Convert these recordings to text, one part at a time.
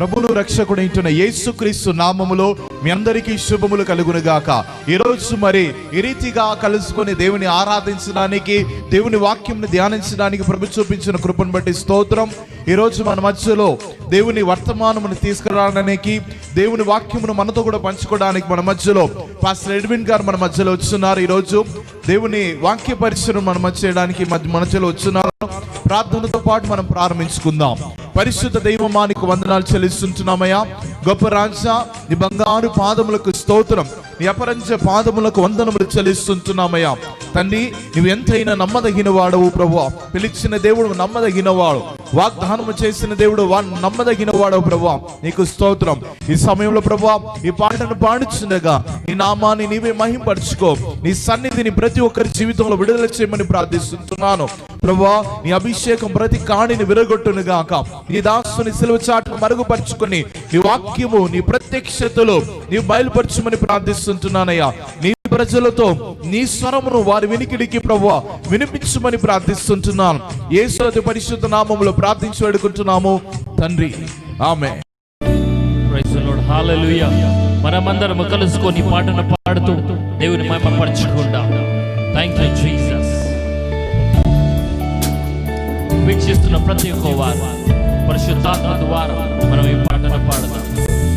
ప్రభువును రక్షకుడైన యేసుక్రీస్తు నామములో మీ అందరికీ శుభములు కలుగును గాక. ఈరోజు మరి ఈ రీతిగా కలుసుకొని దేవుని ఆరాధించడానికి, దేవుని వాక్యంను ధ్యానించడానికి ప్రభు చూపించిన కృపను బట్టి స్తోత్రం. ఈరోజు మన మధ్యలో దేవుని వర్తమానమును తీసుకురావడానికి, దేవుని వాక్యమును మనతో కూడా పంచుకోవడానికి మన మధ్యలో పాస్టర్ ఎడ్విన్ గారు మన మధ్యలో వచ్చున్నారు. ఈరోజు దేవుని వాక్య పరిచయం మన మధ్య చేయడానికి మధ్యలో వచ్చున్నారు. ప్రార్థనతో పాటు మనం ప్రారంభించుకుందాం. పరిశుద్ధ దైవమానికి వందనాలు చెల్లిస్తుంటున్నామయ్యా. గొప్ప రాజా, నీ బంగారు పాదములకు స్తోత్రం, నీ అపరంజ పాదములకు వందనములు చెల్లిస్తుంటున్నామయ్యా. తండ్రి, నువ్వు ఎంతైనా నమ్మదగిన వాడవు ప్రభువా. పిలిచిన దేవుడు నమ్మదగిన వాడు, వాగ్దానము చేసిన దేవుడు నమ్మదగిన వాడవు ప్రభువా. నీకు స్తోత్రం. ఈ సమయంలో ప్రభువా ఈ పాటను పాడుచుండగా నీ నామాన్ని నీవే మహింపరచుకో. నీ సన్నిధిని ప్రతి ఒక్కరి జీవితంలో విడుదల చేయమని ప్రార్థిస్తున్నాను ప్రభువా. నీ అభిషేకం ప్రతి కాణిని విరగొట్టును గాక. నీ దాసుని సిలువ చాటును మరుగుపరుచుకొని నీ వాక్యము, నీ ప్రత్యక్షతలో నీవు బయలుపరచుమని ప్రార్థిస్తుంటున్నానయ్యా. నీ ప్రజలతో నీ స్వరమును వారి వినికిడికి ప్రభువా వినిపించమని ప్రార్థిస్తుంటున్నాను. యేసు అతి పరిశుద్ధ నామములో ప్రార్థించి వేడుకుంటున్నాము తండ్రి, ఆమేన్. ప్రైజ్ ది లార్డ్, హల్లెలూయా. మనమందరం కలుసుకొని పాటను పాడుతూ దేవుని మహిమపరచుకుందాం. Thank you Jesus. వీక్షిస్తున్న ప్రతి ఒక్క వారు పరిశుద్ధాత్మ ద్వారా మనం ఈ పాటను పాడదాం.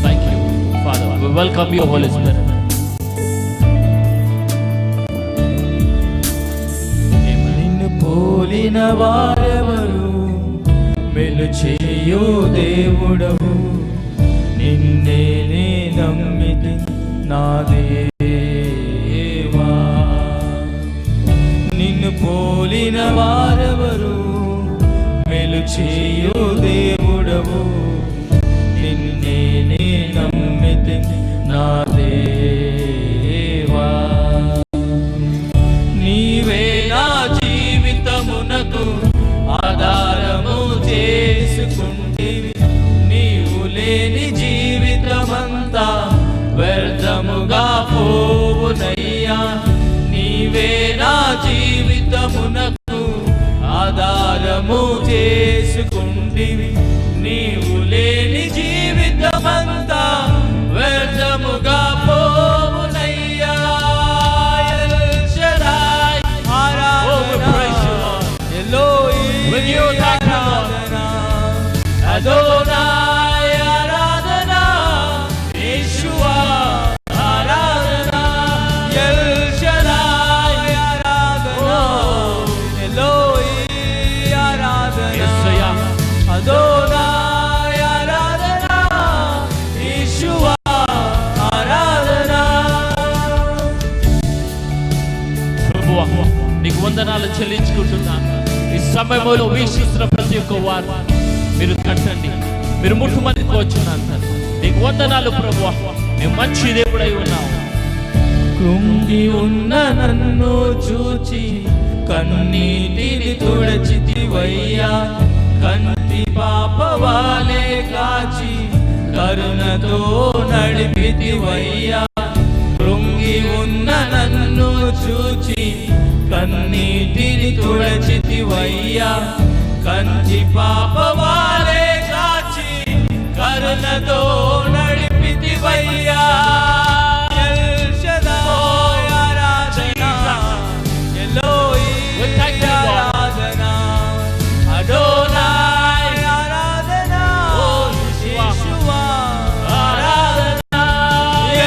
Thank you father. We welcome you holy spirit. పోలిన వారెవరు, మెలు చేయు దేవుడవు, నిన్నే నే నమ్మితి నా దేవా. నిన్ను పోలిన వారెవరు, మెలు చేయు దేవుడవు, నిన్నే నే నమ్మితి నా దేవా. నీవే నా జీవితమునకు ఆధారము చేసుకుంటివి, నీవు లేని జీవితమంతా వ్యర్థముగా పోవునయ్యా. నీవే నా జీవితమునకు ఆధారము చేసుకుంటివి, నీవు లేని జీవితమంతా వ్యర్థముగా పోవునయ్యా. అదోనాయ్ ఆరాధనా, యేషువా ఆరాధనా, ఎల్ షడాయ్ ఆరాధనా, ఎలోహీ ఆరాధనా, అదోనాయ్ ఆరాధనా, యేషువా ఆరాధనా. ప్రభువా నీకు వందనాలు చెల్లించుకుంటున్నాను. ఈ సమయంలో వీక్షిస్తున్న ప్రతి ఒక్క వారు మీరు కట్టండి, మీరు ముట్టుమని కోరుచున్నాను. నీకు వందనాలు ప్రభువా, నీవు మంచి దేవుడై ఉన్నావు. కృంగి ఉన్న నన్ను చూచి కన్నీటిని తుడచితివయ్యా. కంటి పాపవాలే కాచి కరుణతో నడిపితివయ్యా. కృంగి ఉన్న నన్ను చూచి కన్నీటిని తుడచితివయ్యా. కంటి పాపవాలే కాచి కరుణతో నడిపితివయ్యా. L Shaddai Aradhana, ఎలోహీ Aradhana, Adonai Aradhana, Yeshua Aradhana,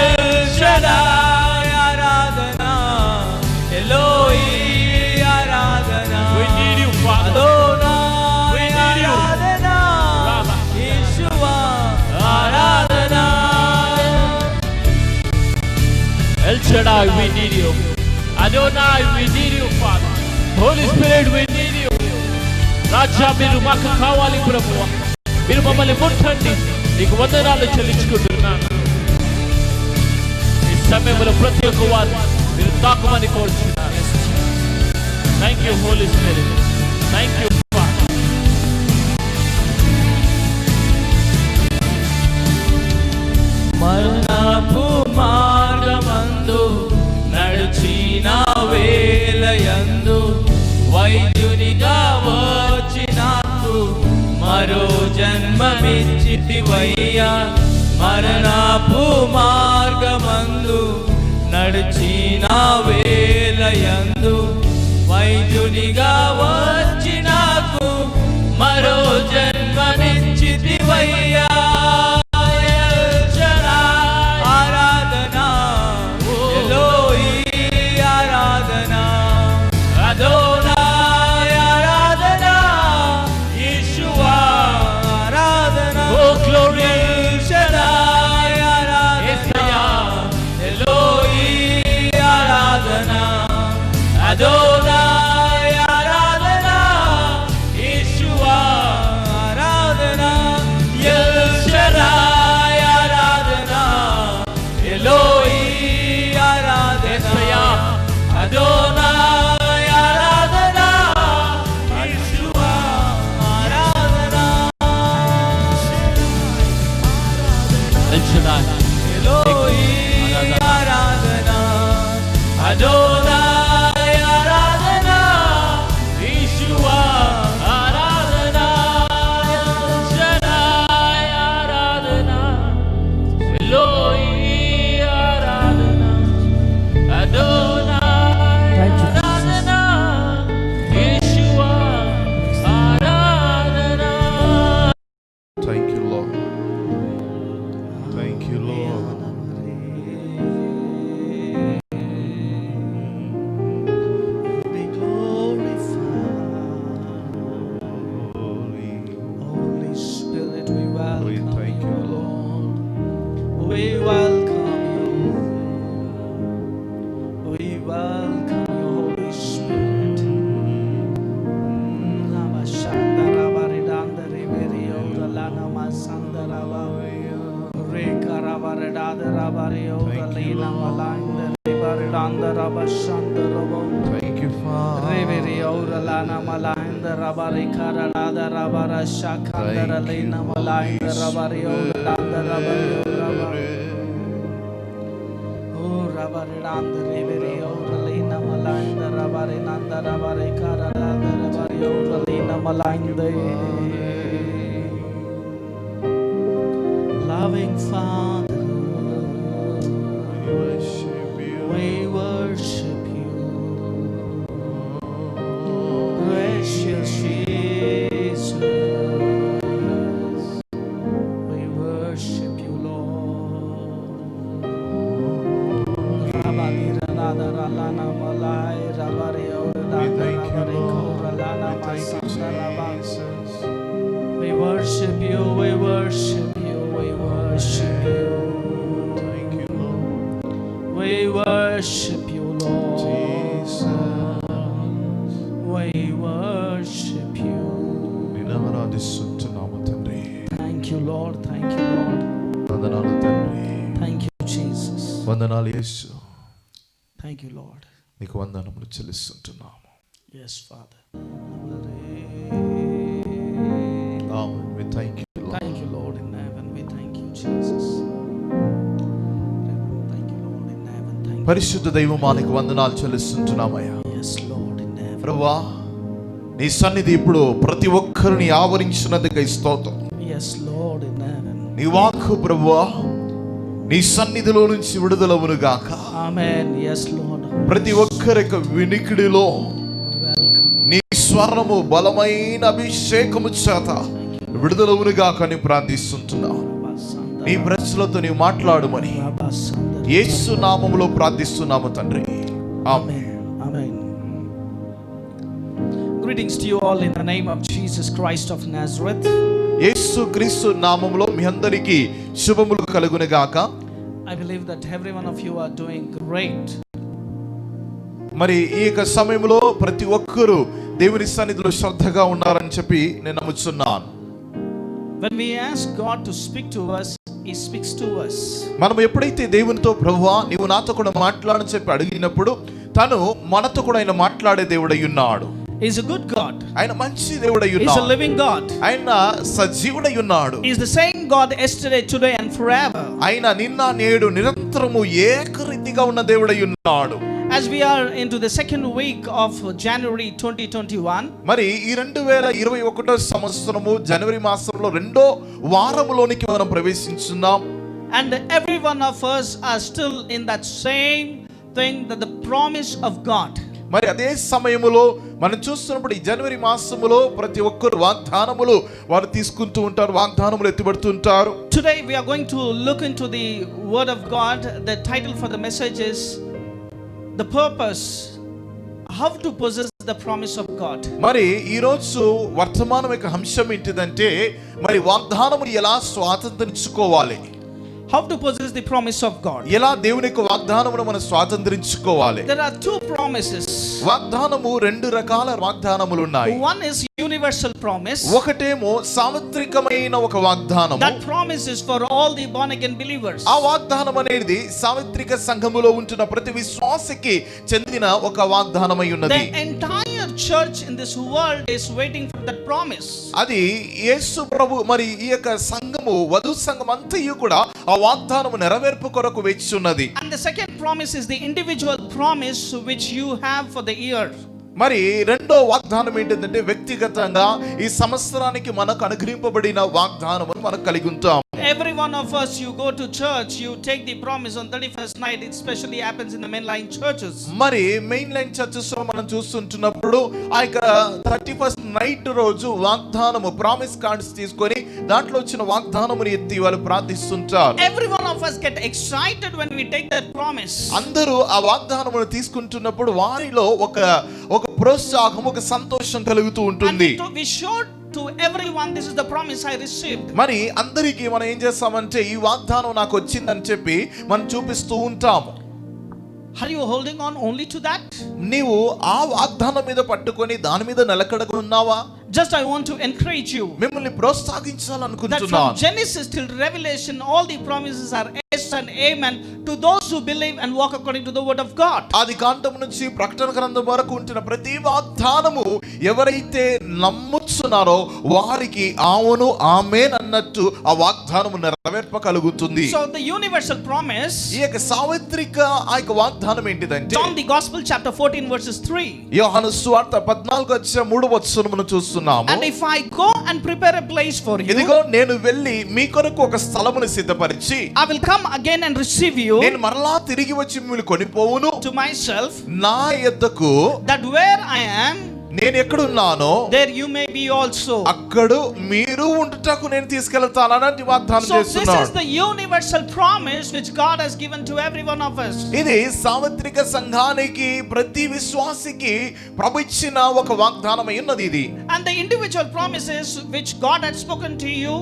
L Shaddai Aradhana, ఎలోహీ Aradhana. We need you, Father. Adonai Aradhana, Yeshua Aradhana. El Shaddai, we need you. Adonai, we need you, Father. Holy Spirit, we need you. రాజా, మీరు మాకు కావాలి ప్రభువా. మీరు మమ్మల్ని ముట్టండి. నీకు వందనాలు చెల్లించుకుంటున్నాను. ఈ సమయంలో ప్రతి ఒక్క వారు మీరు తాకమని కోరుచున్నాను. Thank you holy spirit. Thank you father. మరణపు మార్గమందు నడిచిన వేలయందు వైద్యునిగా వచ్చి నాకు మరో జన్మ జన్మమిచ్చితివయ్యా మరణపు మార్గమందు నడిచిన వేలయందు వైద్యునిగా వచ్చి నాకు మరో జన్మనిచ్చితివయ్యా ఆరాధనా ఎలోహీ ఆరాధనా అదోనాయ్ ఆరాధనా యేషువా ఆరాధనా ఓ గ్లోరీ షదాయ్ ఆరాధనా ఎలోహీ ఆరాధనా అదోనాయ్ ఆరాధనా యేషువా ఆరాధనా ఎల్ షదాయ్ ఆరాధనా ఎలోహీ ఆరాధనా అదోనాయ్ ఆరాధనా యేషువా ఆరాధనా El Shaddai. ఎలోహీ ఆరాధనా అదోనాయ్ ఆరాధనా యేషువా ఆరాధనా El Shaddai ఆరాధన, ఎలోహీ ఆరాధన, అదోనాయ్ ఆరాధన, యేషువా ఆరాధన. Thank you, Lord. Thank you, Lord. Be glorified. Holy Spirit, we welcome thank you, you, Lord. We welcome you. We welcome you, Holy Spirit. Rama Shandara Varidanda Riverio Lana Masandara Reka Ravaridada Ravario Lina Malanda Rivaridanda Rabashandara Thank you, Father. Reverio Lana Malanda Rabarikara Rabara Shakandara Lina Malanda Ravario Landa Ravario Oh Ravaridanda Riverio Lina Malanda Ravarinanda Ravarikara Ravario Lina Malanda Loving Father, We worship you. we worship you. Precious Jesus, we worship you, Lord. Rabadira Rada Ralana Malai Rabario We Rada thank you, Rabariko Lord. Ralana We thank you, Masanda Rabak. Jesus. We worship you, we worship you, we worship you. Thank you, Lord. We worship you, Lord. Jesus. We worship you. నిన్ను ఆరాధిస్తున్నాము తండ్రి. Thank you, Lord. Thank you, Lord. వందనాలు తండ్రి. Thank you, Jesus. వందనాలు యేసు. Thank you, Lord. నీకు వందనములు చెల్లిస్తుంటున్నాము. Yes, Father. Amen. We thank you, Lord. Thank you, Lord in heaven. We thank you, Jesus. Thank you, Lord in heaven. Thank you. పరిశుద్ధ దైవమానికి వందనాలు చెల్లిస్తుంటున్నామయ్యా. Yes, Lord in heaven. ప్రభువా నీ సన్నిధి ఇప్పుడు ప్రతి ఒక్కరిని ఆవరించినందుకై స్తోత్రం. Yes, Lord in heaven. నీ వాక్కు ప్రభువా నీ సన్నిధిలో నుంచి విడుదలవును గాక. Amen. Yes, Lord. ప్రతి ఒక్కరి వినికిడిలో Welcome you. నీ స్వరము బలమైన అభిషేకము చేత విడుదలవును గాక అని ప్రార్థిస్తుంటున్నా. నీ ప్రజలతో నీవు మాట్లాడుమని యేసు నామములో ప్రార్థిస్తున్నాము తండ్రి. ఆమేన్. Amen. Greetings to you all in the name of Jesus Christ of Nazareth. యేసు క్రీస్తు నామములో మీ అందరికీ శుభములు కలుగును గాక. I believe that every one of you are doing great. మరి ఈ యొక్క సమయంలో ప్రతి ఒక్కరూ దేవుని సన్నిధిలో శ్రద్ధగా ఉన్నారని చెప్పి నేను నమ్ముచున్నాను. When we ask God to speak to us, He speaks to us. మనం ఎప్పుడైతే దేవునితో ప్రభువా నీవు నాతో కూడా మాట్లాడని చెప్పి అడిగినప్పుడు తను మనతో కూడా ఆయన మాట్లాడే దేవుడై ఉన్నాడు. He is a good God. ఆయన మంచి దేవుడై He is a ఉన్నాడు. living God. ఆయన సజీవుడై ఉన్నాడు. He is the same God yesterday, today and forever. ఆయన నిన్న నేడు నిరంతరము ఏకరీతిగా ఉన్న దేవుడై ఉన్నాడు. As we are into the second week of January 2021, మరి ఈ 2021 సంవత్సరము జనవరి మాసంలో రెండో వారములోనికి మనం ప్రవేశించున్నాం. and every one of us are still in that same thing, that the promise of God. మరి అదే సమయములో మనం చూస్తున్నప్పుడు ఈ జనవరి మాసములో ప్రతి ఒక్కరు వాగ్దానములు వారు తీసుకుంటూ ఉంటారు, వాగ్దానములు ఎత్తిపడుతూ ఉంటారు. Today we are going to look into the word of God. The title for the message is the purpose, how to possess the promise of God. మరి ఈ రోజు వర్తమానం యొక్క అంశం ఏంటిదంటే మరి వాగ్దానమును ఎలా స్వాతంత్రించుకోవాలి, How to possess the promise of God. ఎలా దేవుని యొక్క వాగ్దానమును మనం స్వాతంత్రించుకోవాలి. There are two promises. వాగ్దానము రెండు రకాల వాగ్దానములు ఉన్నాయి. One is universal promise. ఒకటేమో సార్వత్రికమైన ఒక వాగ్దానము. That promise is for all the born again believers. ఆ వాగ్దానం అనేది సార్వత్రిక సంఘములో ఉంటున్న ప్రతి విశ్వాసికి చెందిన ఒక వాగ్దానమై ఉన్నది. The entire church in this world is waiting for that promise. అది యేసు ప్రభు మరి ఈ యొక్క సంఘము వధు సంఘం అంతయు కూడా ఆ వాగ్దానము నెరవేర్పు కొరకు వేచి ఉన్నది. And the second promise is the individual promise which you have for the year. మరి రెండో వాగ్దానం ఏంటంటే వ్యక్తిగతంగా ఈ సంవత్సరానికి మనకు అనుగ్రహింపబడిన వాగ్దానము మనం కలిగి ఉంటాం. Every one of us, you go to church, you take the promise on 31st night. It especially happens in the mainline churches. మరి మెయిన్ లైన్ చర్చెస్ లో మనం చూస్తుంటున్నప్పుడు ఆ యొక్క 31st నైట్ రోజు వాగ్దానము ప్రామిస్ కార్డ్స్ తీసుకొని దాంట్లో వచ్చిన వాగ్దానముని ఎత్తి వాళ్ళు ప్రార్థిస్తుంటారు. Every one of us get excited when we take that promise. అందరూ ఆ వాగ్దానమును తీసుకుంటున్నప్పుడు వారిలో ఒక ప్రోత్సాహం, ఒక సంతోషం కలుగుతూ ఉంటుంది. And we showed to everyone, this is the promise I received. మరి అందరికీ మనం ఏం చేస్తామంటే ఈ వాగ్దానం నాకు వచ్చిందని చెప్పి మనం చూపిస్తూ ఉంటాము. Are you holding on only to that? నీవు ఆ వాగ్దానం మీద పట్టుకొని దాని మీద నిలకడగా ఉన్నావా? Just I want to encourage you మిమ్మల్ని that ప్రోత్సహించాలనుకుంటున్నాను. from Genesis till Revelation, all the promises are yes and amen to those who believe and walk according to the word of God. ఆది కాండం నుంచి ప్రకటన గ్రంథం వరకు ఉంటున్న ప్రతి వాగ్దానము ఎవరైతే నమ్ముచున్నారో వారికి అవును ఆమేన్ అన్నట్టు ఆ వాగ్దానము నెరవేర్ప కలుగుతుంది. So the universal promise, ఈ యొక్క సార్వత్రిక ఆ యొక్క వాగ్దానం ఏంటిదంటే John the Gospel chapter 14 verses 3. యోహాను సువార్త 14:3 చూస్తున్నాము. And if I go and prepare a place for you, ఇదిగో నేను వెళ్ళి మీ కొరకు ఒక స్థలమును సిద్ధపరిచి I will come again and receive you నేను మరలా తిరిగి వచ్చి మిమ్మల్ని కొనిపోవును to myself, నా యొద్దకు, that where I am, నేను ఎక్కడున్నానో there you may be also. అక్కడు మీరు ఉండుటకు నేను తీసుకెళ్తానని వాగ్దానం So this చేస్తున్నాడు. is the universal promise which God has given to every one of us. ఇది సార్వత్రిక సంఘానికి ప్రతి విశ్వాసికి ప్రభు ఇచ్చిన ఒక వాగ్దానమై ఉన్నది ఇది. And the individual promises which God had spoken to you,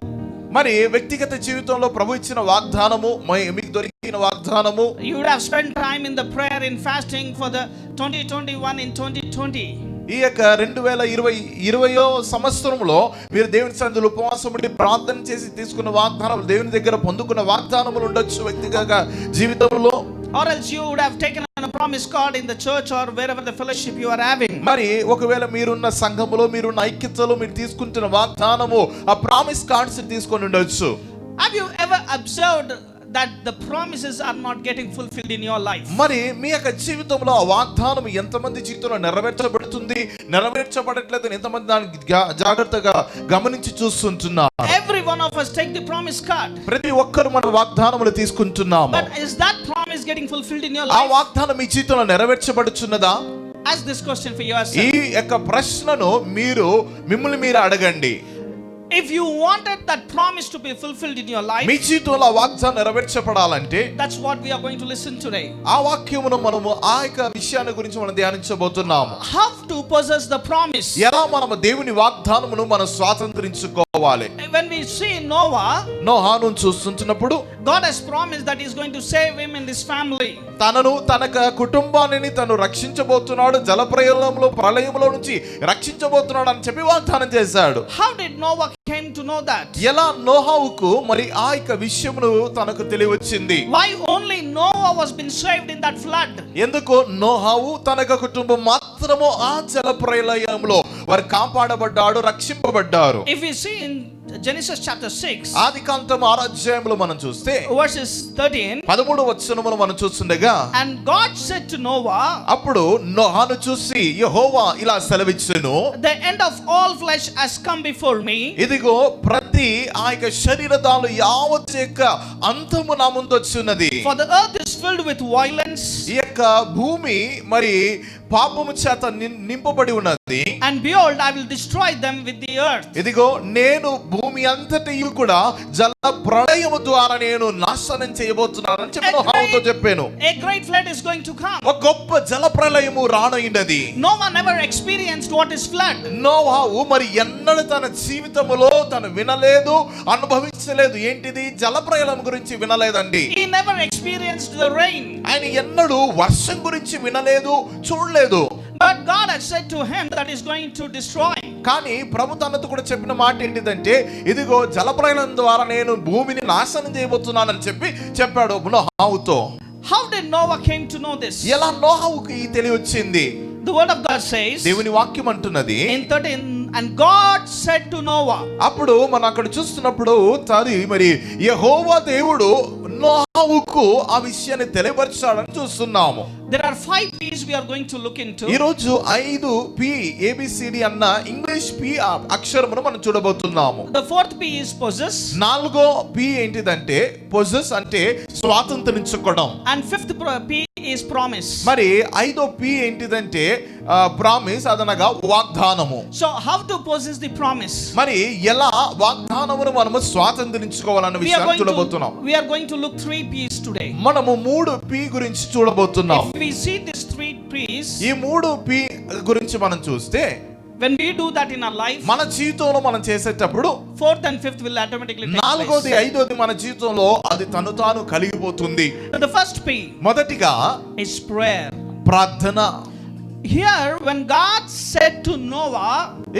మరి వ్యక్తిగత జీవితంలో ప్రభు ఇచ్చిన వాగ్దానము మీకు దొరికిన వాగ్దానము, you would have spent time in the prayer and fasting for the 2021 in 2020. ఈ యొక్క 2020 సంవత్సరంలో మీరు దేవుని సన్నిధిలో ఉపవాసం ఉండి ప్రార్థన చేసి తీసుకున్న వాగ్దానాలు, దేవుని దగ్గర పొందుకున్న వాగ్దానములు ఉండొచ్చు వ్యక్తిగత జీవితంలో. Or else you would have taken a promise card in the church or wherever the fellowship you are having. మరి ఒకవేళ మీరున్న సంఘములో, మీరున్న ఐక్యతలో మీరు తీసుకుంటున్న వాగ్దానము ఆ ప్రామిస్ కార్డ్స్ తీసుకొని ఉండొచ్చు. Have you ever observed that the promises are not getting fulfilled in your life? మరి మీ యొక్క జీవితంలో ఆ వాగ్దానం ఎంతమంది జీవితంలో నెరవేర్చబడుతుంది, నెరవేర్చబడట్లేదు ఎంతమంది దాన్ని జాగ్రత్తగా గమనించి చూస్తుంటున్నారు? Every one of us take the promise card. ప్రతి ఒక్కరు మన వాగ్దానములు తీసుకుంటున్నాము. But is that promise getting fulfilled in your ఆ life? వాగ్దానం మీ జీవితంలో నెరవేర్చబడుచున్నదా? Ask this question for ఈ yourself. యొక్క ప్రశ్నను మిమ్మల్ని మీరు అడగండి. If you wanted that promise to be fulfilled in your life, మీ జీవితంలో ఆ వాగ్దానం నెరవేర్చబడాలంటే that's what we are going to listen today. ఆ వాక్యమును మనము ఆ యొక్క విషయాన్ని గురించి మనం ధ్యానించబోతున్నాము. How to possess the promise. ఎలా మనము దేవుని వాగ్దానమును మనం స్వాతంత్రించుకోవాలి. When we see Noah, నోహాను చూస్తుంటున్నప్పుడు God has promised that he is going to save him and his family. తన కుటుంబాన్ని తను రక్షించబోతున్నాడు, ప్రళయంలో నుంచి రక్షించబోతున్నాడు అని చెప్పి వాగ్దానం చేశాడు. How did Noah came to know that? ఎలా నోహావుకు మరి ఆ యొక్క విషయమును తనకు తెలియవచ్చింది? Why only Noah was been saved in that flood? ఎందుకు నోహావు తన కుటుంబం మాత్రము ఆ జల ప్రళయంలో వారు కాపాడబడ్డాడు, రక్షింపబడ్డారు. If we see in Genesis chapter 6, ఆదికాండం 6వ అధ్యాయంలో మనం చూస్తే verses 13. 13వ వచనములో మనం చూస్తుండగా, And God said to Noah, అప్పుడు నోహాను చూసి యెహోవా ఇలా సెలవిచ్చెను, the end of all flesh has come before me. ఇదిగో ప్రతి ఆ యొక్క శరీరదాలు యావత్ యొక్క అంతము నా ముందు వచ్చున్నది. For the earth is filled with violence, ఈ యొక్క భూమి మరి పాపము చేత నింపబడి ఉన్నది. and behold, I will destroy them with the earth. ఇదిగో నేను భూమి అంతటియు కూడా జల ప్రళయము ద్వారా నేను నాశనం చేయబోతున్నానని చెప్పి నోహాతో చెప్పాను. A great flood is going to come. ఒక గొప్ప జల ప్రళయము రానయ్యున్నది. Noah never experienced what is flood. నోవాహు మరి ఎన్నడూ తన జీవితంలో తను వినలేదు, అనుభవించలేదు. ఏంటిది? జల ప్రళయం గురించి వినలేదండి. He never experienced the rain. ఆయన ఎన్నడూ వర్షం గురించి వినలేదు, చూడలేదు. But God had said to him that is going to destroy. కానీ ప్రభు తనతో కూడా చెప్పిన మాట ఏంటిదంటే, ఇదిగో జలప్రళయం ద్వారా నేను భూమిని నాశనం చేయబోతున్నానని చెప్పాడు నోహావుతో. How did Noah came to know this? ఎలా నోహావుకి తెలియొచ్చింది? The word of God says దేవుని వాక్యం అంటున్నది in 13, and God said to Noah. అప్పుడు మనం అక్కడ చూస్తున్నప్పుడు మరి యెహోవా దేవుడు నోహావుకు ఆ విషయాన్ని తెలియపరచాడని చూస్తున్నాము. There are 5 P's we are going to look into. ఈ రోజు 5 P ABCD అన్న ఇంగ్లీష్ P అక్షరమును మనం చూడబోతున్నాము. The 4th P is possess. 4వ P ఏంటిదంటే possess అంటే స్వాతంత్రించుకోవడం. And 5th P is promise. మరి 5వ P ఏంటిదంటే ప్రామిస్, అదనగా వాగ్దానము. So how to possess the promise? మరి ఎలా వాగ్దానమును మనము స్వాతంత్రించుకోవాలన్న విషయాన్ని చూడబోతున్నాం. We are going to look 3 P's today. మనము 3 P గురించి చూడబోతున్నాం. If we see these 3 P's, ఈ 3 P గురించి మనం చూస్తే, when we do that in our life, మన జీవితంలో మనం చేసేటప్పుడు 4th and 5th will automatically take 4వది place. 5వది మన జీవితంలో అది తను తాను కలిగిపోతుంది. The first P మొదటిగా is prayer. ప్రార్థన. Here when God said to Noah,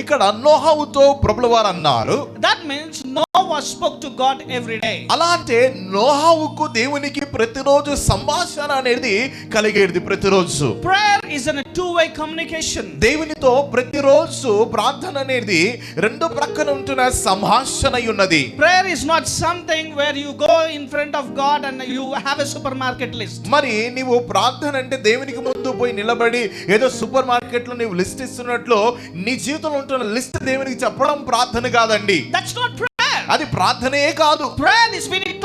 ఇక్కడ నోహావుతో ప్రభుల వారు అన్నారు, that means Noah spoke to God every day. అలా అంటే నోహావుకు దేవునికి ప్రతిరోజు సంభాషణ అనేది కలిగేది. ప్రతిరోజు Prayer is a two-way communication. దేవునితో ప్రతిరోజు ప్రార్థన అనేది రెండు ప్రక్కన ఉంటున్న సంభాషణ ఉన్నది. Prayer is not something where you go in front of God and you have a supermarket list. మరి నీవు ప్రార్థన అంటే దేవునికి ముందు పోయి నిలబడి ఏదో సూపర్ మార్కెట్ లో నీవు లిస్ట్ ఇస్తున్నట్లు నీ జీవితంలో ఉంటున్న లిస్ట్ దేవునికి చెప్పడం ప్రార్థన కాదండి. That's not prayer. అది ప్రార్థనే కాదు. Prayer is we need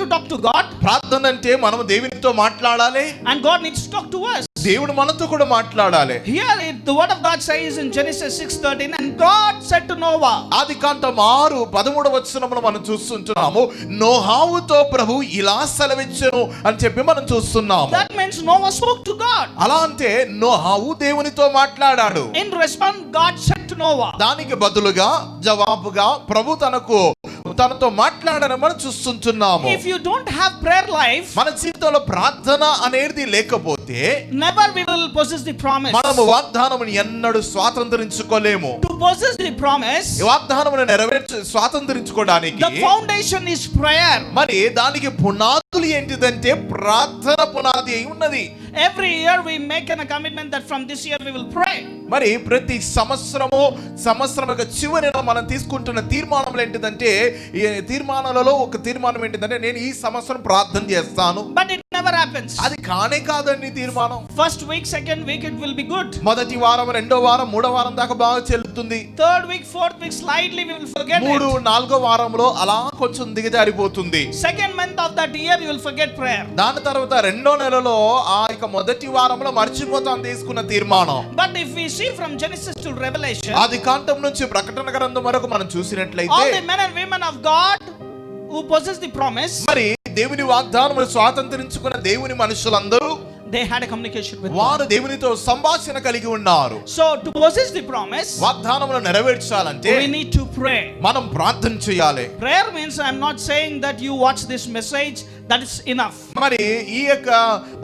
to talk to God. ప్రార్థన అంటే మనం దేవునితో మాట్లాడాలి, And God needs to talk to us. దేవుడు మనతో కూడా మాట్లాడాలి. Here the word of God says in Genesis 6:13, and God said to Noah. ఆదికాండం 6:13 వచనములో మనం చూస్తుంటున్నాము, నోహావుతో ప్రభు ఇలా సెలవిచ్చెను అని చెప్పి మనం చూస్తున్నాము. That means Noah spoke to God. అలా అంటే నోహావు దేవునితో మాట్లాడాడు. In response, God said to Noah. దానికి బదులుగా జవాబుగా ప్రభు తనతో మాట్లాడని మనం చూస్తుంటున్నాము. If you don't have prayer life, మన జీవితంలో ప్రార్థన అనేది లేకపోతే never we will possess the promise. మనము వాగ్దానమును ఎన్నడూ స్వాతంత్రించుకోలేము. To possess the promise, ఈ వాగ్దానమును స్వాతంత్రించుకోవడానికి the foundation is prayer. మరి దానికి పునాదులు ఏంటిదంటే ప్రార్థన పునాది అయి ఉన్నది. Every year we make a commitment that from this year we will pray. మరి ప్రతి సంవత్సరం యొక్క చివరిన మనం తీసుకుంటున్న తీర్మానాలు ఏంటిదంటే, ఈ తీర్మానాలలో ఒక తీర్మానం ఏంటిదంటే నేను ఈ సంవత్సరం ప్రార్థన చేస్తాను. But it never happens. అది కానే కాదండి తీర్మానం. First week, second week it will be good. మొదటి వారం, రెండో వారం, మూడో వారం దాకా బాగా చెల్లుతుంది. Third week, fourth week slightly we will forget it. 3-4 వారంలో అలా కొంచెం దిగజారిపోతుంది. Second month of that year you will forget prayer. దాని తర్వాత రెండో నెలలో ఆ యొక్క మొదటి వారంలో మర్చిపోతాం తీసుకున్న తీర్మానం. But if we see from Genesis to Revelation, ఆదికాండం నుంచి ప్రకటన గ్రంథం వరకు మనం చూసినట్లయితే all the men and women of God who possess the promise, మరి దేవుని వాగ్దానమును స్వాతంత్రించుకున్న దేవుని మనుషులందరూ they had a communication with God. వారు దేవునితో సంభాషణ కలిగి ఉన్నారు. So to possess the promise, వాగ్దానమును నెరవేర్చాలంటే we need to pray. మనం ప్రార్థన చేయాలి. Prayer means I'm not saying that you watch this message, that is enough. మరి ఈ యొక్క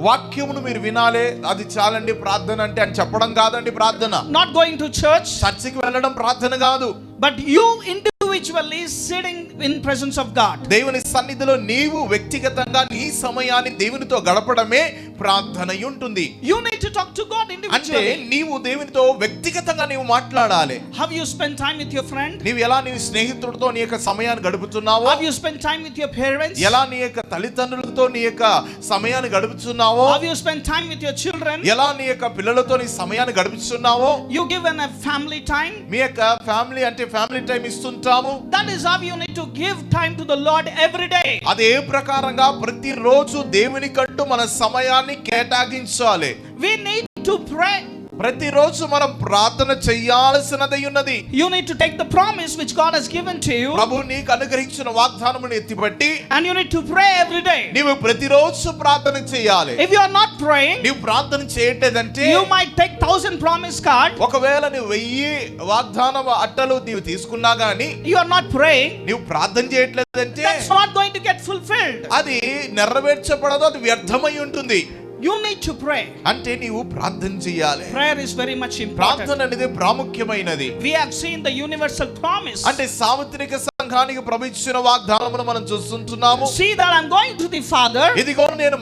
వాక్యమును మీరు వినాలి, అది చాలండి ప్రార్థన అంటే అని చెప్పడం కాదండి ప్రార్థన. Not going to church, చర్చికి వెళ్ళడం ప్రార్థన కాదు. but you individually sitting in presence of God. దేవుని సన్నిధిలో నీవు వ్యక్తిగతంగా నీ సమయాన్ని దేవునితో గడపడమే ప్రార్థన ఉంటుంది. You need to talk to God అంటే individually. నీవు దేవునితో వ్యక్తిగతంగా నీవు మాట్లాడాలి. Have you spent time with your friend? నీవు ఎలా నీ స్నేహితుడితో నీ యొక్క సమయాన్ని గడుపుతున్నావో, Have you spent time with your parents? ఎలా నీ యొక్క తల్లిదండ్రులతో నీ యొక్క సమయాన్ని గడుపుతున్నావో, Have you spent time with your children? ఎలా నీ యొక్క పిల్లలతో నీ సమయాన్ని గడుపుతున్నావో, You given a family time? మీ యొక్క ఫ్యామిలీ అంటే ఫ్యామిలీ టైం ఇస్తుంటాము. That is how you need to give time to the Lord every day. అదే ప్రకారంగా ప్రతిరోజు దేవునికంటూ మన సమయాన్ని కేటాయించాలి. We need to pray. ప్రతిరోజు మనం ప్రార్థన చేయాల్సినది ఉన్నది. You need to take the promise which God has given to you, ప్రభు నీకు అనుగ్రహించిన వాగ్దానమును ఎత్తిపట్టి and you need to pray every day. నీవు ప్రతిరోజు ప్రార్థన చేయాలి. If you are not praying, నీవు ప్రార్థన చేయట్లేదంటే you might take 1000 promise card. ఒకవేళ నువ్వు 1000 వాగ్దాన అట్టలు నీవు తీసుకున్నా గానీ You are not praying. నీవు ప్రార్థన చేయట్లేదంటే That's not going to get fulfilled. అది నెరవేర్చబడదు, అది వ్యర్థమై ఉంటుంది. You need to pray. అంటే నీవు ప్రార్థన చేయాలి. Prayer is very much important. ప్రార్థన అనేది ప్రాముఖ్యమైనది. We have seen the universal promise. అంటే సార్వత్రిక సంఘానికి ప్రభు ఇచ్చిన వాగ్దానమును మనం చూస్తుంటున్నాము. See that I'm going to the Father. ఇదిగో నేను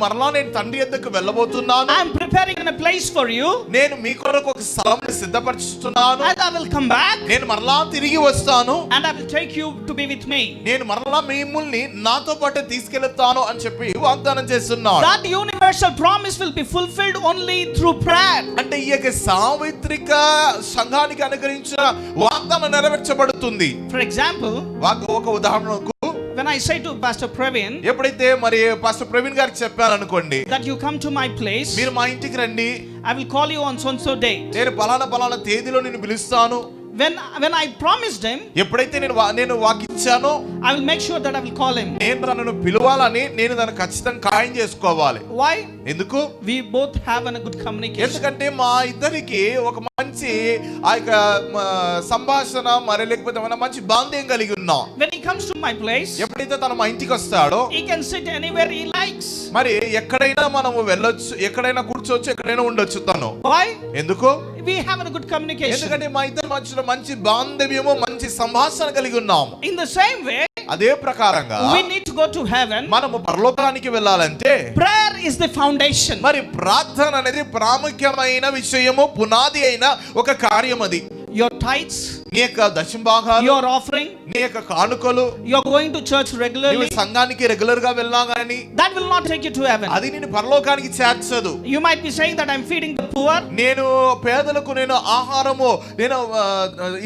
తండ్రి యొద్దకు వెళ్ళబోతున్నాను. I'm preparing a place for you. నేను మీ కొరకు ఒక స్థలమును సిద్ధపరుస్తున్నాను. And I will come back. నేను మరలా తిరిగి వస్తాను. And I will take you to be with me. నేను మరలా మిమ్మల్ని నాతో పాటు తీసుకెళ్తాను అని చెప్పి వాగ్దానం చేస్తున్నాడు. That universal promise will be fulfilled only through prayer. అంటే ఈ యొక్క సార్వత్రిక సంఘానికి అనుగ్రహించిన వాగ్దానం నెరవేర్చబడుతుంది. For example, ఒక ఉదాహరణకు when I say to Pastor Praveen ఎప్పుడైతే మరి పాస్టర్ ప్రవీణ్ గారికి చెప్పాను అనుకోండి, that you come to my place, మీరు మా ఇంటికి రండి, I will call you on so and so day. నేను పలానా తేదీలో నేను పిలుస్తాను. When I promised him, ఎప్పుడైతే నేను వాకిచ్చానో I will make sure that I will call him. నేను నన్ను పిలవాలని నేను దాన్ని ఖచ్చితంగా ఖాయం చేసుకోవాలి. Why? ఎందుకు? We both have a good communication. ఎందుకంటే మా ఇద్దరికి ఒక మంచి ఆ యొక్క సంభాషణ మరి లేకపోతే మన మంచి బాంధవ్యం కలిగి ఉన్నాం. When he comes to my place, ఎప్పుడైతే తను మా ఇంటికి వస్తాడో he can sit anywhere he likes. మరి ఎక్కడైనా మనము వెళ్ళొచ్చు, ఎక్కడైనా కూర్చోవచ్చు, ఎక్కడైనా ఉండొచ్చు తను. Why? ఎందుకు? We have a good communication. ఎందుకంటే మా ఇద్దరి మధ్యలో మంచి బాంధవ్యము, మంచి సంభాషణ కలిగి ఉన్నాము. In the same way, అదే ప్రకారంగా we need to go to heaven. మనము పరలోకానికి వెళ్ళాలంటే Prayer is the foundation. మరి ప్రార్థన అనేది ప్రాముఖ్యమైన విషయము, పునాది అయిన ఒక కార్యం. అది Your tithes, నీ యొక్క దశంభాగాలు, your offering, నీ యొక్క కానుకలు, you're going to church regularly, నీవు సంఘానికి రెగ్యులర్ గా వెళ్ళినా గానీ that will not take you to heaven. అది నిన్ను పరలోకానికి చేర్చదు. You might be saying that I'm feeding the poor. నేను పేదలకు నేను ఆహారము నేను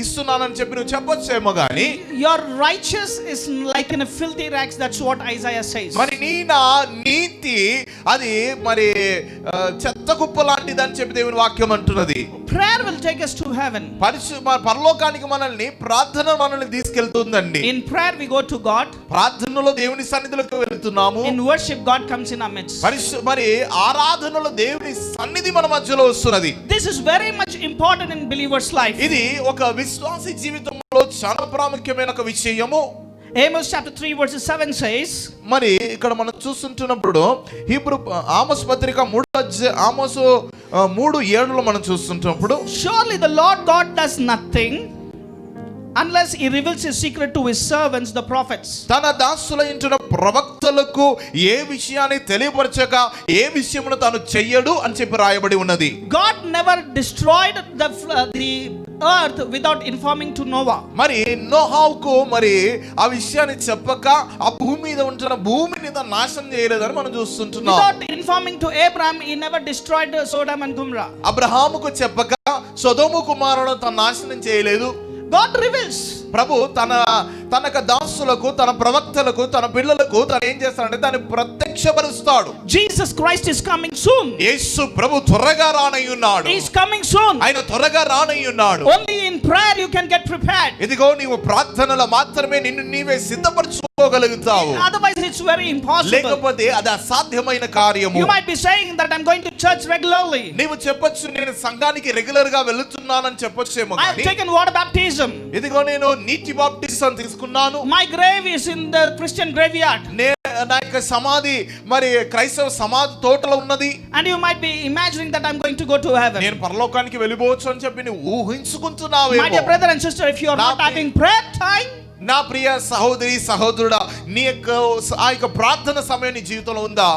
ఇస్తున్నానని చెప్పి నువ్వు చెప్పొచ్చేమో గానీ Your righteous is like in a filthy rags. That's what Isaiah says. మరి నా నీతి అది మరి చెత్త కుప్ప లాంటిది అని చెప్పి దేవుని వాక్యం అంటున్నది. Prayer will take us to heaven. పరలోకానికి మనల్ని ప్రార్థన మనల్ని తీసుకెళ్తుందండి. In prayer we go to God. ప్రార్థనలో దేవుని సన్నిధిలోకి వెళ్తున్నాము. In worship God comes in our midst. మరి ఆరాధనలో దేవుని సన్నిధి మన మధ్యలో వస్తున్నది. This is very much important in believer's life. ఇది ఒక విశ్వాసి జీవితంలో చాలా ప్రాముఖ్యమైన ఒక విషయము. Amos chapter 3 verses 7 says, మరి ఇక్కడ మనం చూస్తుంటున్నప్పుడు హీబ్రూ ఆమోస్ పత్రిక 3:7 మనం చూస్తుంటున్నప్పుడు, surely the Lord God does nothing unless he reveals his secret to his servants the prophets. తన దాసులైన ప్రవక్తలకు ఏ విషయాన్ని తెలియపరచక ఏ విషయమును తాను చెయ్యడు అని చెప్పి రాయబడి ఉన్నది. God never destroyed the earth without informing to Noah. మరి నోహావుకు మరి ఆ విషయాన్ని చెప్పక ఆ భూమి మీద ఉంటున్న భూమిని నాశనం చేయలేదని మనం చూస్తుంటున్నాం. Without informing to Abraham, he never destroyed Sodom and Gomorrah. అబ్రహాముకు చెప్పక సొదొమ కుమారులను తను నాశనం చేయలేదు. God reveals. ప్రభు తనక దాసులకు, తన ప్రవక్తలకు, తన పిల్లలకు తను ఏం చేస్తాడంటే తను ప్రత్యక్షపరుస్తాడు. Jesus Christ is coming soon. యేసు ప్రభు త్వరగా రానయ్యున్నాడు. He is coming soon. ఆయన త్వరగా రానయ్యున్నాడు. Only in prayer you can get prepared. ఇదిగో నీవు ప్రార్థనలో మాత్రమే నిన్ను నీవే సిద్ధపరచుకోగలుగుతావు. Otherwise it's very impossible. లేకపోతే అది అసాధ్యమైన కార్యము. You might be saying that I'm going to church regularly. నీవు చెప్పొచ్చు నేను సంఘానికి రెగ్యులర్ గా వెళ్తున్నానని చెప్పొచ్చేమో I have taken water baptism. ఇదిగో నేను నీటి బాప్టిజం తీసుకున్నాను. My grave is in the Christian graveyard. నా యొక్క సమాధి మరి క్రైస్తవ సమాధి తోటలో ఉన్నది. And you might be imagining that I'm going to go to heaven. నేను పరలోకానికి వెళ్ళిపోవచ్చు అని చెప్పి నువ్వు ఊహించుకుంటున్నావేమో. My dear brother and sister, if you are not having prayer time, నా ప్రియ సహోదరి సహోదరుడా, నీ యొక్క ఆ యొక్క ప్రార్థన సమయం నీ జీవితంలో ఉందా?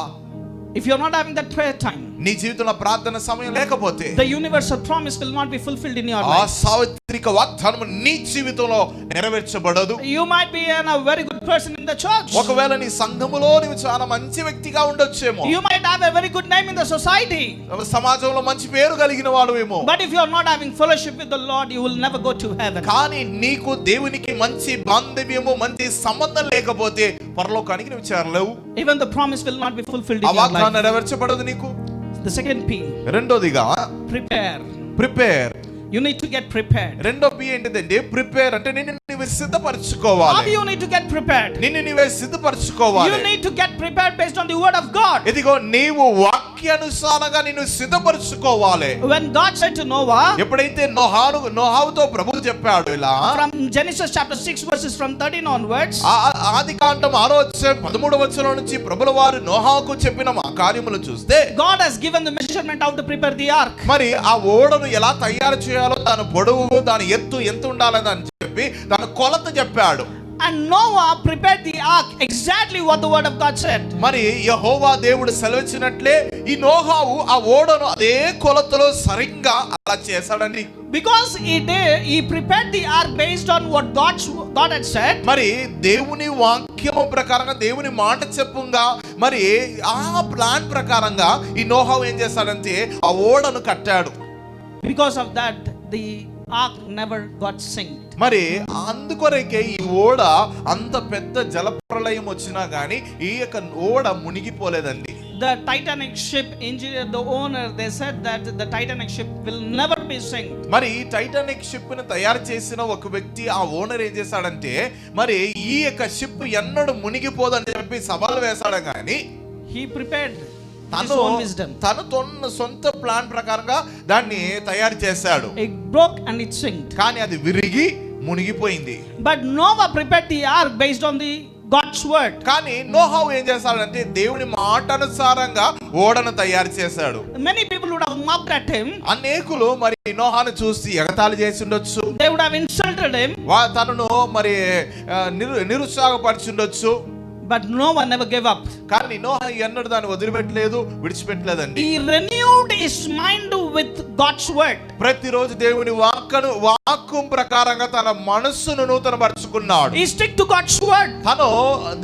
if you're not having that prayer time, నీ జీవితంలో ప్రార్థన సమయం లేకపోతే the universal promise will not be fulfilled in your ఆ life. సార్వత్రిక వాగ్దానం నీ జీవితంలో నెరవేర్చబడదు. You might be a very good person in the church. ఒకవేళ నీ సంఘములో నీవు చాలా మంచి వ్యక్తిగా ఉండొచ్చేమో, You might have a very good name in the society. సమాజంలో మంచి పేరు కలిగిన వాడువేమో, But if you are not having fellowship with the Lord, you will never go to heaven. కానీ నీకు దేవునికి మంచి బాంధవ్యము మంచి సంబంధం లేకపోతే పరలోకానికి నువ్వు చేరలేవు. Even the promise will not be fulfilled ఆ in your వాగ్దానం life. నెరవేర్చబడదు నీకు. The second P, రెండోదిగా prepare. Prepare. You need to get prepared. రెండో పి ఏంటిదంటే ప్రిపేర్ అంటే నిన్ను నీవు How సిద్ధపరచుకోవాలి. you need to get prepared? నిన్ను నీవే సిద్ధపరచుకోవాలి. You need to get prepared based on the word of God. ఇదిగో నీవు వాక్యానుసారంగా నిన్ను సిద్ధపరచుకోవాలి. When God said to Noah, ఎప్పుడైతే నోహావుతో ప్రభువు చెప్పాడు ఇలా, from Genesis chapter 6 verses from 13 onwards, ఆదికాండం 6:13 నుంచి ప్రభుల వారు నోహావుకు చెప్పిన ఆ కార్యములు చూస్తే, God has given the measurement how to prepare the ark. మరి ఆ ఓడను ఎలా తయారు చేయాలో, దాని పొడవు దాని ఎత్తు ఎంత ఉండాలని అని చెప్పి దాని కొలత చెప్పాడు. And Noah prepared the ark exactly what the word of God said. మరి యెహోవా దేవుడు సెలవిచ్చినట్లే ఈ నోహావు ఆ ఓడను అదే కొలతలో సరిగ్గా అలా చేశాడండి. Because he prepared the ark based on what God had said. మరి దేవుని వాక్యము ప్రకారంగా దేవుని మాట చెప్పుగా మరి ఆ ప్లాన్ ప్రకారంగా ఈ నోహావు ఏం చేశాడంటే ఆ ఓడను కట్టాడు. Because of that, the ark never got sunk. మరి అందుకొరకే ఈ ఓడ అంత పెద్ద జలప్రలయం వచ్చినా గానీ ఈ యొక్క ఓడ మునిగిపోలేదండి. The Titanic ship engineer, the owner, they said that the Titanic ship will never be sunk. మరి ఈ టైటానిక్ షిప్ ని తయారు చేసిన ఒక వ్యక్తి, ఆ ఓనర్ ఏం చేశాడంటే మరి ఈ యొక్క షిప్ ఎన్నడూ మునిగిపోదని చెప్పి సవాల్ వేశాడు. కానీ He prepared his own wisdom. తన సొంత ప్లాన్ ప్రకారంగా దాన్ని తయారు చేశాడు. It broke and it sank. కానీ అది విరిగి మునిగిపోయింది. But Noah prepared the ark based on the God's word. కానీ నోహావు ఏం చేశాడంటే దేవుని మాటనుసారంగా ఓడను తయారు చేశాడు. Many people would have mocked at him. అనేకులు మరి నోహాను చూసి ఎగతాళి చేసి ఉండొచ్చు. They would have insulted him. తనను మరి నిరుత్సాహపరిచుండొచ్చు. But Noah never gave up. కానీ నోహా ఎన్నడూ దాన్ని వదిలిపెట్టలేదు, విడిచిపెట్టలేదండి. He renewed his mind with God's word. ప్రతిరోజు దేవుని వాక్యం ప్రకారంగా తన మనస్సును నూతనపరుచుకున్నాడు. He stick to God's word. తను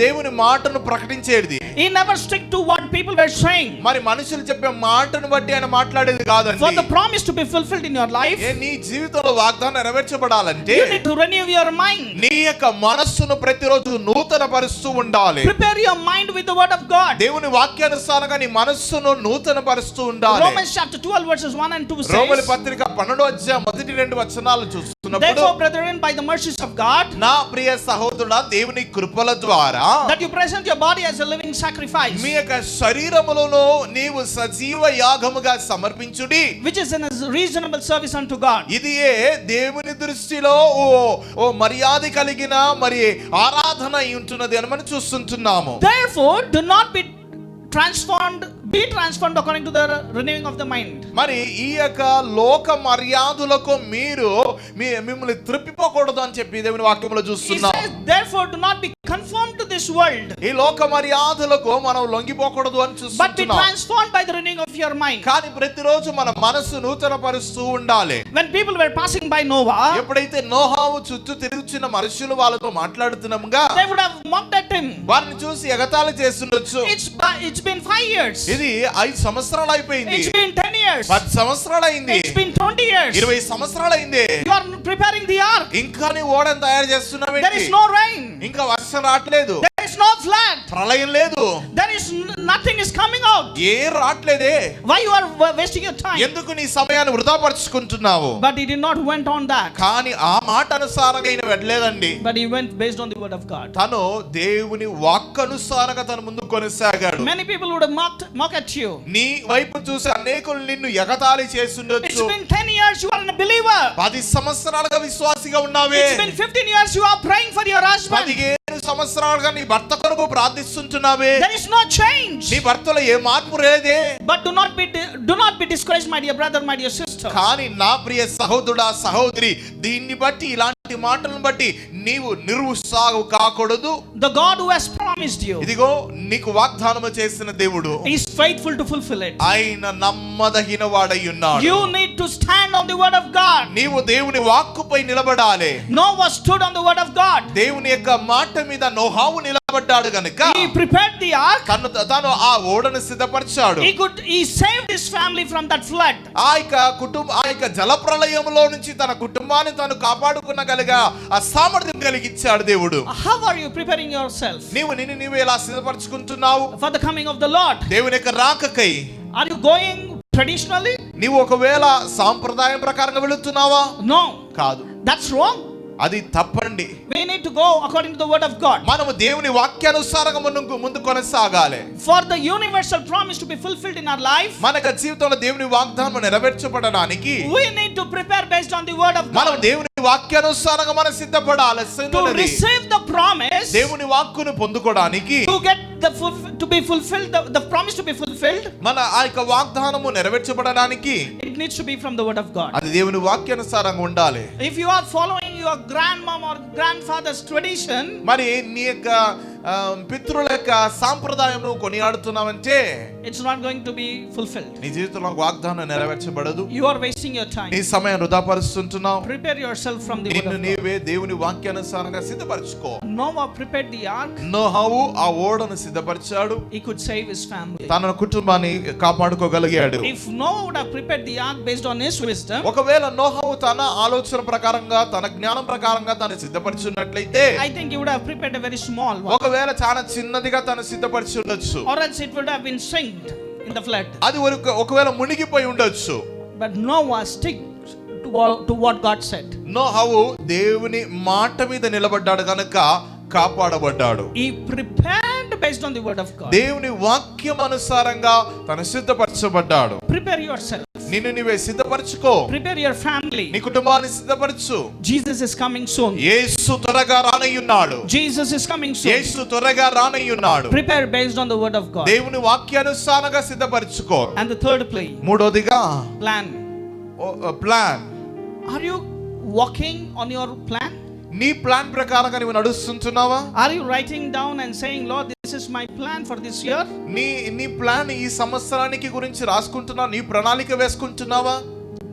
దేవుని మాటను ప్రకటించేది. He never stick to what people were saying. మరి మనుషులు చెప్పే మాటను బట్టి ఆయన మాట్లాడేది కాదండి. For the promise to be fulfilled in your life, నీ జీవితంలో వాగ్దానం నెరవేర్చబడాలంటే you need to renew your mind. నీ యొక్క మనస్సును ప్రతిరోజు నూతనపరుస్తూ ఉండాలి. Prepare your mind with the word of God. దేవుని వాక్యానుసారంగా నీ మనస్సును నూతనపరుస్తూ ఉండాలి. Romans chapter 12 verses 1 and 2 says, రోమీయుల పత్రిక 12వ అధ్యాయం మొదటి 2 వచనాలు చూస్తున్నప్పుడు, Therefore, brethren, by the mercies of God, నా ప్రియ సహోదరుడా దేవుని కృపల ద్వారా that you present your body as a living sacrifice, మీ యొక్క శరీరములను నీవు సజీవ యాగముగా సమర్పించుడి, which is in a reasonable service unto God. ఇదియే దేవుని దృష్టిలో ఓ మర్యాద కలిగిన మరి ఆరాధన అయి ఉంటున్నది అని మనం చూస్తుంటున్నాము. Therefore, do not be transformed according to the renewing of the mind. మరి ఈ యొక్క లోక మర్యాదలకు మీరు మిమ్మల్ని త్రిప్పిపోకూడదు అని చెప్పి దేవుని వాక్యంలో He చూస్తున్నాం. says, therefore, do not be conformed to this world, ఈ లోక మర్యాదలకు మనం లొంగిపోకూడదు అని but be చూస్తున్నాం. transformed by the renewing of your mind. కానీ ప్రతిరోజు మన మనసు నూతనపరుస్తూ ఉండాలి. When people were passing by Noah, ఎప్పుడైతే నోహావు చుట్టూ తిరుగుతున్న మనుషులు వాళ్ళతో మాట్లాడుతున్నాముగా they would have mocked at him. వారిని చూసి ఎగతాళి చేస్తుండొచ్చు. It's been 5 years. ఇది 5 సంవత్సరాలు అయిపోయింది, It's been 10 years. 10 సంవత్సరాలు అయింది, It's been 20 years. 20 సంవత్సరాలు అయింది. You are preparing the ark. ఇంకా నీ ఓడను తయారు చేస్తున్నావేంటి? There is no rain. ఇంకా వర్షం రావట్లేదు, There is no flood. ప్రళయం లేదు, There is nothing is coming out. A రావట్లేదే. Why you are wasting your time? ఎందుకు నీ సమయాన్ని వృధా పరుచుకుంటున్నావు? But he did not went on that. కానీ ఆ మాట అనుసారంగా ఆయన వెళ్ళలేదండి. But he went based on the word of God. తను దేవుని వాక్కనుసారంగా తన ముందు కొనసాగాడు. Many people would have mock at you. నీ వైపు చూసి అనేకులు నిన్ను ఎగతాళి It's చేస్తుండొచ్చు. been 10 years you are a believer. 10 సంవత్సరాలుగా విశ్వాసిగా ఉన్నావే. It's been 15 years you are praying for your husband. 15 సంవత్సరాలుగా నీ భర్త కొరకు ప్రార్థిస్తుంటున్నావే. There is no change. నీ భర్తలో ఏ మార్పు లేదే. But do not be discouraged, my dear brother, my dear sister. కానీ నా ప్రియ సహోదరుడా సహోదరి, దీన్ని బట్టి ఇలాంటి మాటలను బట్టి నీవు నిరుత్సాహం కాకూడదు. The God who has promised promised you. ఇదిగో నీకు వాగ్దానము చేసిన దేవుడు He is faithful to fulfill it. ఆయన నమ్మదగిన వాడై ఉన్నాడు. You need to stand on the word of God. నీవు దేవుని వాక్కుపై నిలబడాలి. Noah stood on the word of God. దేవుని యొక్క మాట మీద నోహావు నిలబడ్డాడు గనుక He prepared the ark. తాను ఆ ఓడను సిద్ధపరిచాడు. He saved his family from that flood. ఆ యొక్క జలప్రళయంలో నుంచి తన కుటుంబాన్ని తాను కాపాడుకునగలిగా ఆ సామర్థ్యం కలిగించాడు దేవుడు. How are you preparing yourself? నీవు ఎలా సిద్ధపరచుకుంటున్నావు For the coming of the Lord? దేవుని యొక్క రాకకై. Are you going traditionally? నీవు ఒకవేళ సాంప్రదాయం ప్రకారంగా వెళుతున్నావా? No. కాదు. That's wrong. అది తప్పండి. We need to go according to the word of God. మనము దేవుని వాక్యానుసారంగా ముందు కొనసాగాలి. For the universal promise to be fulfilled in our life, మనక జీవితంలో దేవుని వాగ్దానం నెరవేర్చబడడానికి we need to prepare based on the word of God. మనం దేవుని వాక్యానుసారంగా మనం సిద్ధపడాలి. To receive the promise, దేవుని వాక్కును పొందుకోవడానికి, to get to be fulfilled, the promise to be fulfilled, మన ఆ యొక్క వాగ్దానము నెరవేర్చబడడానికి it needs to be from the word of God. అది దేవుని వాక్యానుసారంగా ఉండాలి. If you are following your grandmom or grandfather's tradition, మరి నీ యొక్క పితృల యొక్క సాంప్రదాయమును కొనియాడుతున్నావంటే it's not going to be fulfilled. నీ జీవితంలో వాగ్దానం నెరవేర్చబడదు. You are wasting your time. నీ సమయం వృధా పరుస్తుంటున్నావు. Prepare yourself from the word of God. నీవే దేవుని వాక్యానుసారంగా సిద్ధపరచుకో. Noah prepared the ark. నోహావు ఆ ఓడను సిద్ధపరిచాడు. He could save his family. తన కుటుంబాన్ని కాపాడుకోగలిగాడు. If Noah would have prepared the ark based on his wisdom, ఒకవేళ నోహావు తన ఆలోచన ప్రకారంగా తన జ్ఞానం ప్రకారంగా తను సిద్ధపరిచున్నట్లయితే I think he would have prepared a very small one. ఒకవేళ చాలా చిన్నదిగా తను సిద్ధపరిచి ఉండొచ్చు. Or else it would have been sunk in the flood. అది ఒకవేళ మునిగిపోయి ఉండొచ్చు. But Noah stick to what God said. నోహావు దేవుని మాట మీద నిలబడ్డాడు గనుక కాపాడబడ్డాడు. He prepared based on the word of God. దేవుని వాక్యం అనుసారంగా తను సిద్ధపరచబడ్డాడు. Prepare yourself. నిన్ను నీవే సిద్ధపరచుకో. Prepare your family. నీ కుటుంబాన్ని సిద్ధపరచు. Jesus is coming soon. యేసు త్వరగా రానయ్యున్నాడు. Jesus is coming soon. యేసు త్వరగా రానయ్యున్నాడు. Prepare based on the word of God. దేవుని వాక్యానుసారంగా సిద్ధపరచుకో. And the third play, మూడోదిగా plan. Plan. Are you walking on your plan? నీ plan ప్రకారంగా నువ్వు నడుస్తుంటున్నావా? Are you writing down and saying, Lord, this is my plan for this year? నీ plan ఈ సంవత్సరానికి గురించి రాసుకుంటున్నావా? నీ ప్రణాళిక వేసుకుంటున్నావా?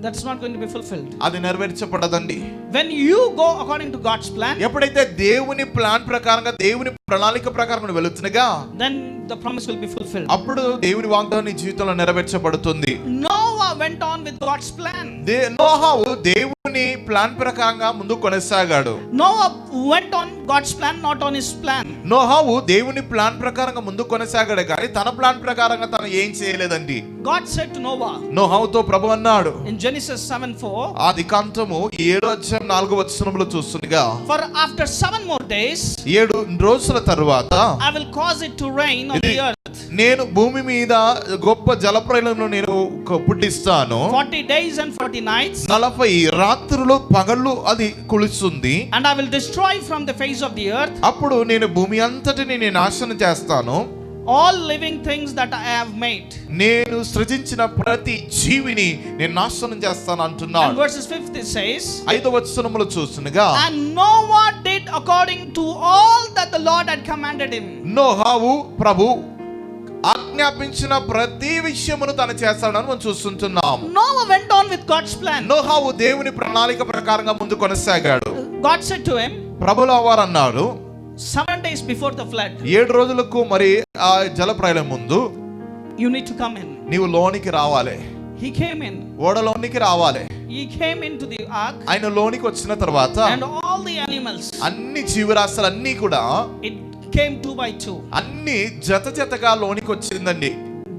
That's not going to be fulfilled. అది నెరవేర్చబడదండి. When you go according to God's plan, ఎప్పుడైతే దేవుని ప్లాన్ ప్రకారంగా దేవుని ప్రణాళిక ప్రకారం నువ్వు వెళుతున్నగా, then the promise will be fulfilled. అప్పుడు దేవుని వాగ్దానం నీ జీవితంలో నెరవేర్చబడుతుంది. Noah went on with God's plan. నోహావు దేవుని ప్లాన్ ప్రకారంగా ముందు కొనసాగాడు. Noah went on God's plan, not on his plan. నోహావు దేవుని ప్లాన్ ప్రకారంగా ముందు కొనసాగాడు కానీ తన ప్లాన్ ప్రకారంగా తను ఏం చేయలేదండి. God said to Noah, నోహావుతో ప్రభు అన్నాడు in Genesis 7:4, ఆదికాండము 7:4 చూస్తుండగా, for after 7 more days 7 రోజుల తరువాత I will cause it to rain on the earth. నేను భూమి మీద గొప్ప జలప్రళయంను నేను పుట్టిస్తాను. 40 days and 40 nights. 40 రాత్రులు పగళ్ళు అది కులుస్తుంది. And I will destroy from the face of the earth అప్పుడు నేను భూమి అంతటిని నేను నాశనం చేస్తాను. all living things that I have made. నేను సృజించిన ప్రతి జీవిని నేను నాశనం చేస్తాను అంటున్నాడు. And verses 5 it says, 5వ వచనములో చూస్తుండగా, and Noah did according to all that the Lord had commanded him. నోహావు ప్రభు ఆజ్ఞాపించిన ప్రతి విషయమును తను చేస్తాడని మనం చూస్తుంటున్నాం. Noah went on with God's plan. నోహావు దేవుని ప్రణాళిక ప్రకారంగా ముందు కొనసాగాడు. God said to him, ప్రభువుల వారు అన్నారు 7 days before the flood, 7 రోజులకు మరి ఆ జలప్రళయం ముందు you need to come in. నీవు లోనికి రావాలి. He came in. ఓడలోనికి రావాలి. He came into the ark. ఆయన లోనికి వచ్చిన తర్వాత And all the animals, అన్ని జీవరాశులు అన్ని కూడా it came 2 by 2. అన్ని జతగా లోనికి వచ్చిందండి.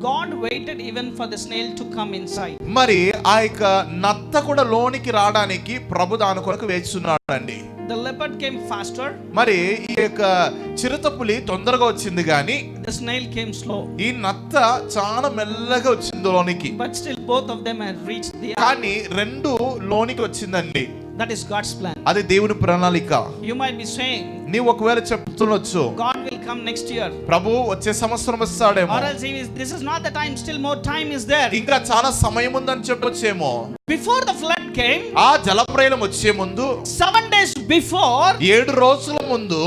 God waited even for the snail to come inside. మరి ఆ యొక్క నత్త కూడా లోనికి రావడానికి ప్రభు దాని కొరకు వేచున్నాడండి. The leopard came faster. మరి ఈ యొక్క చిరుతపులి తొందరగా వచ్చింది కానీ The snail came slow. ఈ నత్త చాలా మెల్లగా వచ్చింది లోనికి. But still both of them had reached the ark. కానీ రెండు లోనికి వచ్చిందండి. That is God's plan. అది దేవుని ప్రణాళిక. You might be saying, నీవు ఒకవేళ చెప్తుండొచ్చు, God will come next year. ప్రభు వచ్చే సంవత్సరం వస్తాడేమో, Or else this is not the time, still more time is there. ఇంకా చాలా సమయం ఉందని చెప్పొచ్చేమో. Before the flood came, ఆ జలప్రళయం వచ్చే ముందు 7 days before, 7 రోజుల ముందు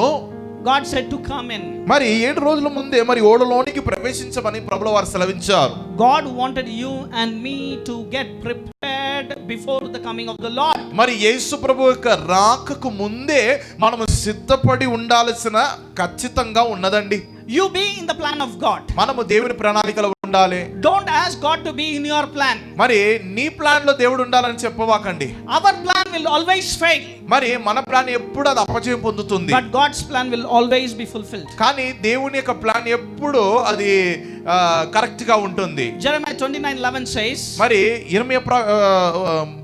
God said to come in. మరి 7 రోజుల ముందే మరి ఓడలోనికి ప్రవేశించమని ప్రభుల వారు సెలవించారు. God wanted you and me to get prepared before the coming of the Lord. మరి యేసు ప్రభు యొక్క రాకకు ముందే మనము సిద్ధపడి ఉండాల్సిన ఖచ్చితంగా ఉన్నదండి. You be in the plan of God. మనము దేవుని ప్రణాళికలో ఉండాలి. Don't ask God to be in your plan. మరి నీ ప్లాన్ లో దేవుడు ఉండాలని చెప్పవాకండి. Our plan will always fail. మరి మన ప్లాన్ ఎప్పుడు అది అపజయం పొందుతుంది. But God's plan will always be fulfilled. కానీ దేవుని యొక్క ప్లాన్ ఎప్పుడు అది కరెక్ట్ గా ఉంటుంది. Jeremiah 29:11 says, మరి యిర్మీయా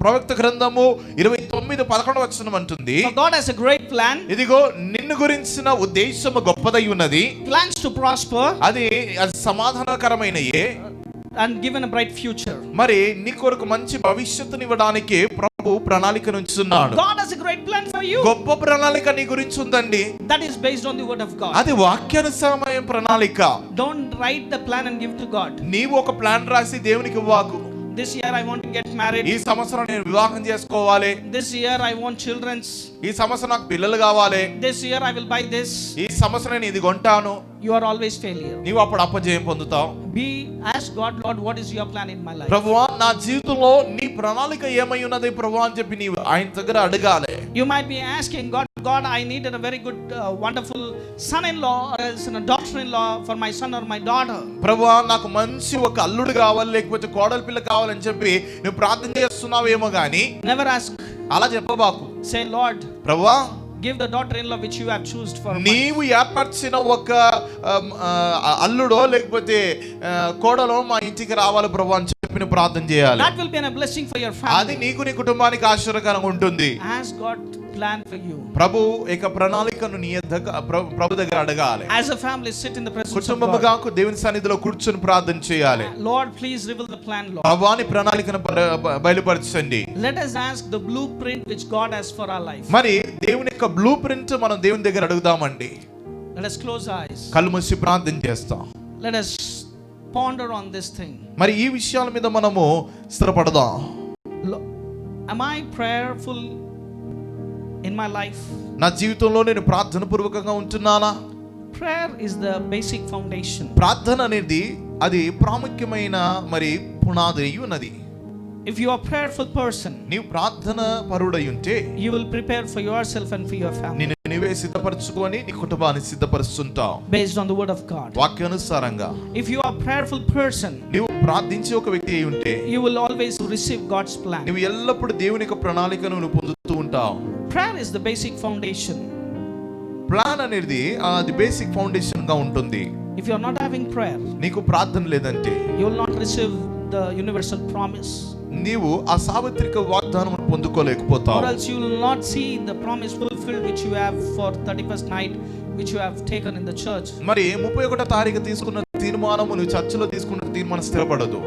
ప్రవక్త గ్రంథము 29:11 వచనం అంటుంది, for God has a great plan. ఇదిగో నిన్ను గురించిన ఉద్దేశము గొప్పదై ఉన్నది. Plans to prosper అది సమాధానకరమైనయే and given a bright future. మరి నీ కొరకు మంచి భవిష్యత్తుని ఇవ్వడానికి ప్రభు ప్రణాళిక ఉంచున్నాడు. God has a great plan for you. గొప్ప ప్రణాళిక నీ గురించి ఉందండి. That is based on the word of God. అది వాక్యానుసారమైన ప్రణాళిక. Don't write the plan and give to God. నీవు ఒక ప్లాన్ రాసి దేవునికి ఇవ్వకు. This year I want to get married. ఈ సంవత్సరం నేను వివాహం చేసుకోవాలి. This year I want children's. ఈ సంవత్సరం నాకు పిల్లలు కావాలి. This year I will buy this. ఈ సంవత్సరం నేను ఇది కొంటాను. You are always failure. నీవు అప్పుడు అపజయం పొందుతావు. Ask God, Lord, what is your plan in my life? ప్రభువా నా జీవితంలో నీ ప్రణాళిక ఏమై ఉన్నది ప్రభువా అని చెప్పి నీవు ఆయన దగ్గర అడగాలి. You might be asking God, I needed a very good wonderful son-in-law or else a daughter-in-law for my son or my daughter. ప్రభువా నాకు మంచి ఒక అల్లుడు కావాలి లేకపోతే కోడలి పిల్ల కావాలని చెప్పి నువ్వు ప్రార్థన చేస్తున్నావేమో గానీ Never ask. అలా చెప్పబాకు. Say, Lord, ప్రభువా give the daughter-in-law which you have chosen for me. నీవు ఏర్పరిచిన ఒక అల్లుడో లేకపోతే కోడలో మా ఇంటికి రావాలి ప్రభువా అని చెప్పి ప్రార్థన చేయాలి. That will be a blessing for your family. అది నీకు నీ కుటుంబానికి ఆశీర్వాదకరంగా ఉంటుంది. Ask God plan for you. ప్రభు యొక్క ప్రణాళికను నీ ప్రభు దగ్గర అడగాలి. As a family sit in the presence of కుటుంబముగా God. దేవుని సన్నిధిలో కూర్చొని ప్రార్థన చేయాలి. Lord, please reveal the plan, Lord. ప్రభువాని ప్రణాళికను బయలుపరచండి. Let us ask the blueprint which God has for our life. మరి దేవుని యొక్క బ్లూ ప్రింట్ మనం దేవుని దగ్గర అడుగుదామండి. Let us close our eyes. కళ్ళు మూసి ప్రార్థన చేస్తాం. Let us ponder on this thing. మరి ఈ విషయాల మీద మనము స్థిరపడదాం. Am I prayerful in my life? నా జీవితంలో నేను ప్రార్థన పూర్వకంగా ఉంటున్నానా? Prayer is the basic foundation. ప్రార్థన అనేది అది ప్రాముఖ్యమైన మరి పునాది అయి ఉన్నది. If you are a prayerful person, నీవు ప్రార్థన పరుడై ఉంటే you will prepare for yourself and for your family నీవే సిద్ధపరచుకొని నీ కుటుంబాన్ని సిద్ధపరుస్తుంటావు based on the word of God. వాక్యానుసారంగా. If you are a prayerful person, నీవు ప్రార్థించే ఒక వ్యక్తి అయి ఉంటే you will always receive God's plan. నీవు ఎల్లప్పుడూ దేవుని యొక్క ప్రణాళికను నువ్వు పొందుతూ ఉంటావు. Prayer is the basic foundation. Plan అనేది అది బేసిక్ ఫౌండేషన్ గా ఉంటుంది. If you are not having prayer, నీకు ప్రార్థన లేదంటే you will not receive the universal promise. నీవు ఆ సార్వత్రిక వాగ్దానం పొందుకోలేకపోతావు. Or else you will not see the promise fulfilled which you have for 31st night which you have taken in the church. మరి 31వ తారీఖు తీసుకున్న తీర్మానము నువ్వు చర్చిలో తీసుకున్న తీర్మానం స్థిరపడదు.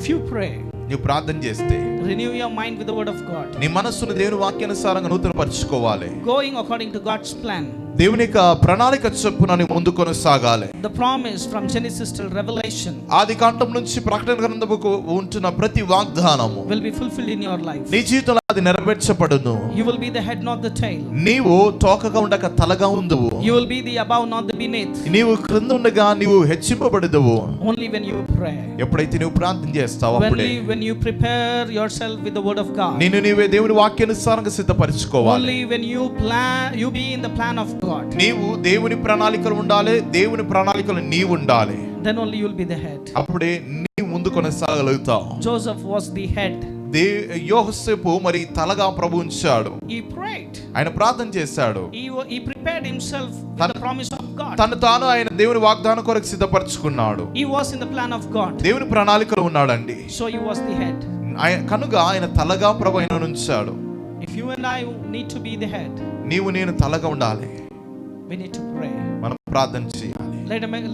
If you pray, నువ్వు ప్రార్థన చేస్తే renew your mind with the word of God. నీ మనస్సును దేవుని వాక్యానుసారంగా నూతనపరచుకోవాలి. Going according to God's plan. దేవుని యొక్క ప్రణాళిక చొప్పున నువ్వు ముందు కొనసాగాలి. The promise from Genesis till Revelation ఆదికాండం నుంచి ప్రకటన గ్రంథముకు ఉంటున్న ప్రతి వాగ్దానము will be fulfilled in your life. నీ జీవితంలో అది నెరవేర్చబడును. You will be the head, not the tail. నీవు తోకగా ఉండక తలగా ఉందువు. You will be the above, not the beneath. నీవు క్రింద ఉండగా నీవు హెచ్చింపబడదువు. Only when you pray. ఎప్పుడైతే నువ్వు ప్రార్థన చేస్తావో అప్పుడే. Only when you prepare yourself with the word of God. నిన్ను నీవే దేవుని వాక్యానుసారంగా సిద్ధపరచుకోవాలి. Only when you be in the plan of God. నీవు దేవుని ప్రణాళికలు ఉండాలి. దేవుని ప్రణాళికలు నీవు ఉండాలి. Then only you will be the head. అప్పుడే నీవు ముందు కొనసాగలుగుతావు. Joseph was the head. యోసేపు మరి తలగా ప్రభు ఉంచాడు. He prayed. ఆయన ప్రార్థన చేశాడు. He prepared himself with the promise of God. తను తాను ఆయన దేవుని వాగ్దానం కొరకు సిద్ధపరచుకున్నాడు. He was in the plan of God. దేవుని ప్రణాళికలో ఉన్నాడండి. So he was the head. కనుక ఆయన తలగా ప్రభు ఆయన ఉంచాడు. If you and I need to be the head, నీవు నేను తలగా ఉండాలి. we need to pray. మనం ప్రార్థన చేయాలి.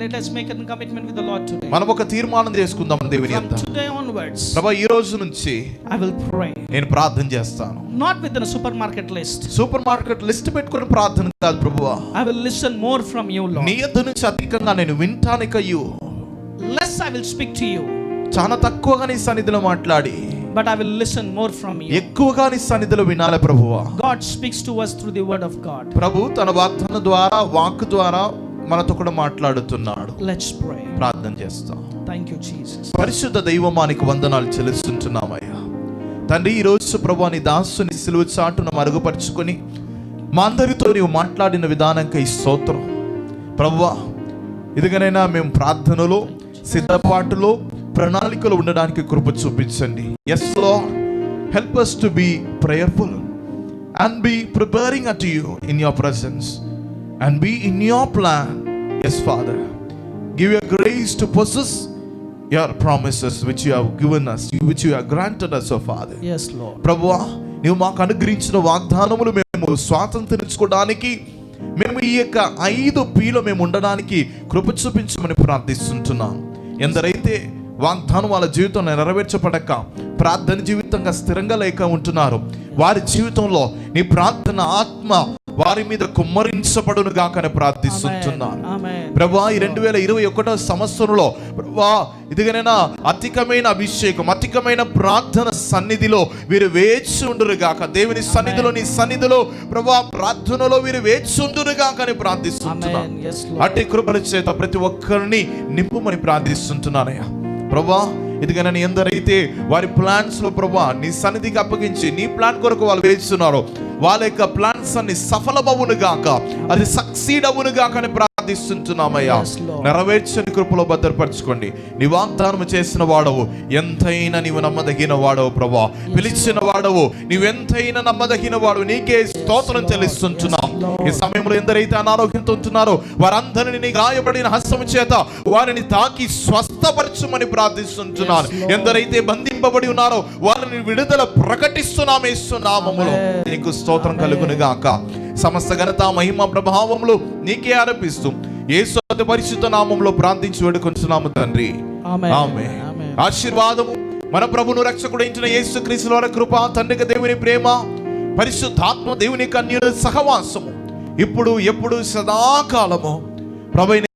Let us make a commitment with the Lord today. మనం ఒక తీర్మానం చేసుకుందాం దేవుని From యొద్ద. today onwards, ప్రభువా ఈ రోజు నుంచి I will pray. నేను ప్రార్థన చేస్తాను. Not within a supermarket list. Super market list పెట్టుకుని ప్రార్థన కాదు ప్రభువా. I will listen more from you, Lord. నీ యొద్ద నుంచి అధికంగా నేను వింటానికయ్యు. Less I will speak to you. చాలా తక్కువగా నీ సన్నిధిలో మాట్లాడి but I will listen more from you. ఎక్కువగా నీ సన్నిధిలో వినాలి ప్రభువా. God speaks to us through the word of God. ప్రభు తన వాగ్దానం ద్వారా వాక్కు ద్వారా మనతో కూడా మాట్లాడుతున్నాడు. Let's pray. ప్రార్థన చేస్తాం. Thank you, Jesus. పరిశుద్ధ దైవమానికి వందనాలు చెల్లిస్తుంటున్నామయ్యా తండ్రి. ఈ రోజు ప్రభువా నీ దాసుని సిలువ చాటును మరుగుపరుచుకొని మా అందరితో నీవు మాట్లాడిన విధానంకై స్తోత్రం ప్రభువా. ఇదిగనైనా మేము ప్రార్థనలో సిద్ధపాటులో ప్రణాళికలో ఉండడానికి కృప చూపించండి. Yes Lord, help us to be prayerful and be preparing unto you in your presence and be in your plan. Yes Father, give your grace to possess your promises which you have given us, which you have granted us, oh Father. Yes Lord. ప్రభువా, నీవు మాకు అనుగ్రహించిన వాగ్దానములు మేము స్వాతంత్రించుకోవడానికి, మేము ఈ యొక్క 5 Pలో మేము ఉండడానికి కృప చూపించమని ప్రార్థిస్తుంటున్నాం. ఎందరైతే వాగ్దానం వాళ్ళ జీవితంలో నెరవేర్చబడక ప్రార్థన జీవితంగా స్థిరంగా లేక ఉంటున్నారు, వారి జీవితంలో నీ ప్రార్థన ఆత్మ వారి మీద కుమ్మరించబడును గాకని ప్రార్థిస్తున్నాను. ప్రభువా, ఈ 2021 సంవత్సరంలో ప్రభువా ఇదిగనైనా అధికమైన అభిషేకం, అధికమైన ప్రార్థన సన్నిధిలో వీరు వేచి ఉండురు గాక. దేవుని సన్నిధిలో, నీ సన్నిధిలో ప్రభువా ప్రార్థనలో వీరు వేచి ఉండురు గాకని ప్రార్థిస్తున్నాను. అట్టి కృపల చేత ప్రతి ఒక్కరిని నింపుమని ప్రార్థిస్తున్నానయ్యా ప్రభువా. ఇదిగనని ఎందరైతే వారి ప్లాన్స్ లో ప్రభువా నీ సన్నిధికి అప్పగించి నీ ప్లాన్ కొరకు వాళ్ళు వేస్తున్నారో వాళ్ళ యొక్క ప్లాన్స్ అన్ని సఫలమవును గాక, అది సక్సీడ్ అవును గాక అని ప్రార్థిస్తున్నామయ్యా. నెరవేర్చని కృపలో భద్రపరచుకోండి. నీ వాగ్దానం చేసిన వాడవు, ఎంతైనా నీవు నమ్మదగిన వాడవు ప్రభువా. పిలిచిన వాడవు, నీవెంతైనా నమ్మదగిన వాడు. నీకే స్తోత్రం చెల్లిస్తున్నాం. ఈ సమయంలో ఎందరైతే అనారోగ్యంతో ఉంటున్నారో వారందరినీ నీ గాయపడిన హస్తము చేత వారిని తాకి స్వస్థపరచుమని ప్రార్థిస్తున్నాను. ఎందరైతే బంధింపబడి ఉన్నారో వారిని విడుదల ప్రకటిస్తున్నాం యేసు నామములో. నీకు స్తోత్రం కలుగును గాక. సమస్త ఘనత మహిమ ప్రభావములు నీకే ఆరోపిస్తూ యేసు అతి పరిశుద్ధ నామములో ప్రార్థించి వేడుకొంటున్నాము తండ్రి. ఆమేన్. ఆశీర్వాదము మన ప్రభువును రక్షకుడైన యేసుక్రీస్తు వారి కృప, తండ్రి దేవుని ప్రేమ, పరిశుద్ధాత్మ దేవుని కన్యల సహవాసము ఇప్పుడు ఎప్పుడు సదాకాలము ప్రభువైన